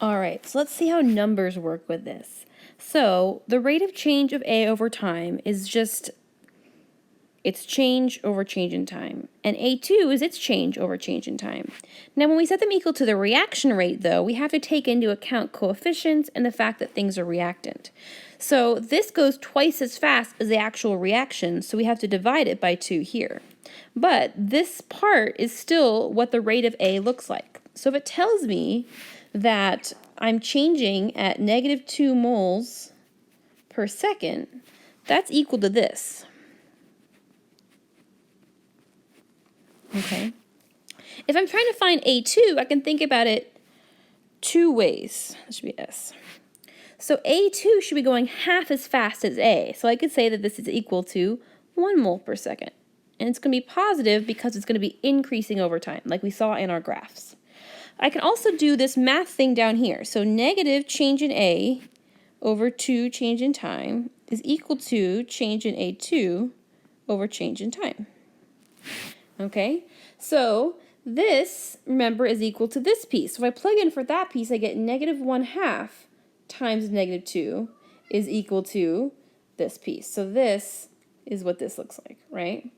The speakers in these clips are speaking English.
All right, so let's see how numbers work with this. So the rate of change of A over time is just its change over change in time. And A2 is its change over change in time. Now when we set them equal to the reaction rate though, we have to take into account coefficients and the fact that things are reactant. So this goes twice as fast as the actual reaction, so we have to divide it by 2 here. But this part is still what the rate of A looks like. So if it tells me that I'm changing at -2 moles per second, that's equal to this. Okay. If I'm trying to find A2, I can think about it 2 ways. That should be S. So A2 should be going half as fast as A. So I could say that this is equal to 1 mole per second. And it's going to be positive because it's going to be increasing over time, like we saw in our graphs. I can also do this math thing down here. So negative change in A over 2 change in time is equal to change in A2 over change in time. Okay, so this, remember, is equal to this piece. So if I plug in for that piece, I get -1/2 times -2 is equal to this piece. So this is what this looks like, right?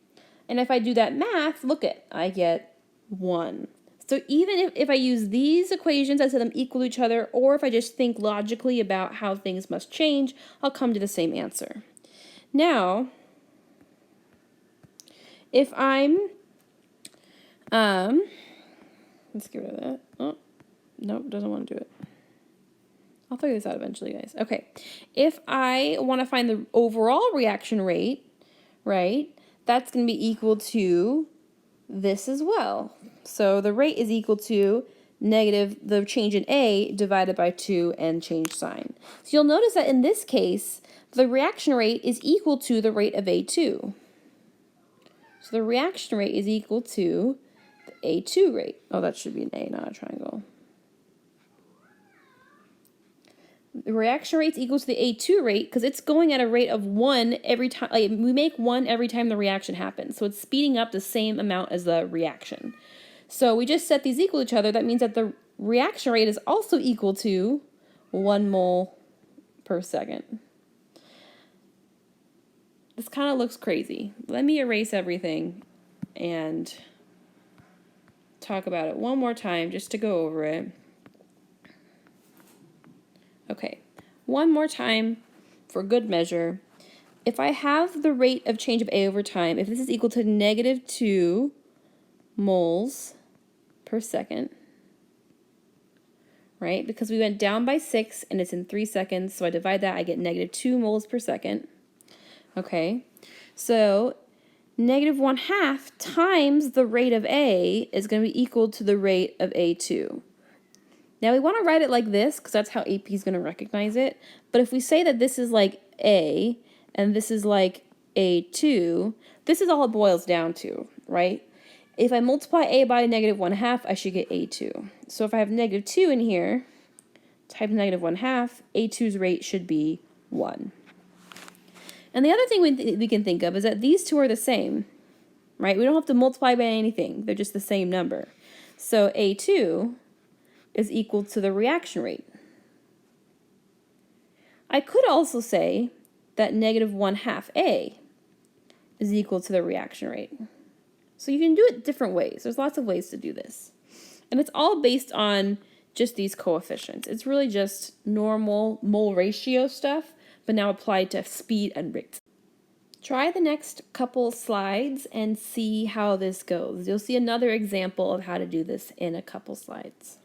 And if I do that math, look at, I get 1. So even if I use these equations, I set them equal to each other, or if I just think logically about how things must change, I'll come to the same answer. Now, if I'm let's get rid of that. Oh, nope, doesn't want to do it. I'll figure this out eventually, guys. Okay, if I want to find the overall reaction rate, right, that's going to be equal to this as well. So the rate is equal to negative the change in A divided by 2 and change sign. So you'll notice that in this case, the reaction rate is equal to the rate of A2. So the reaction rate is equal to the A2 rate. Oh, that should be an A, not a triangle. The reaction rate is equal to the A2 rate because it's going at a rate of 1 every time. Like, we make 1 every time the reaction happens. So it's speeding up the same amount as the reaction. So we just set these equal to each other. That means that the reaction rate is also equal to 1 mole per second. This kind of looks crazy. Let me erase everything and talk about it one more time just to go over it. Okay, one more time for good measure. If I have the rate of change of A over time, if this is equal to -2 moles per second, right? Because we went down by 6 and it's in 3 seconds, so I divide that, I get -2 moles per second. Okay, so -1/2 times the rate of A is going to be equal to the rate of A2. Now we want to write it like this because that's how AP is going to recognize it. But if we say that this is like A and this is like A2, this is all it boils down to, right? If I multiply A by -1/2, I should get A2. So if I have -2 in here, times -1/2, A2's rate should be 1. And the other thing we can think of is that these two are the same, right? We don't have to multiply by anything. They're just the same number. So A2 is equal to the reaction rate. I could also say that -1/2 A is equal to the reaction rate. So you can do it different ways. There's lots of ways to do this. And it's all based on just these coefficients. It's really just normal mole ratio stuff, but now applied to speed and rate. Try the next couple slides and see how this goes. You'll see another example of how to do this in a couple slides.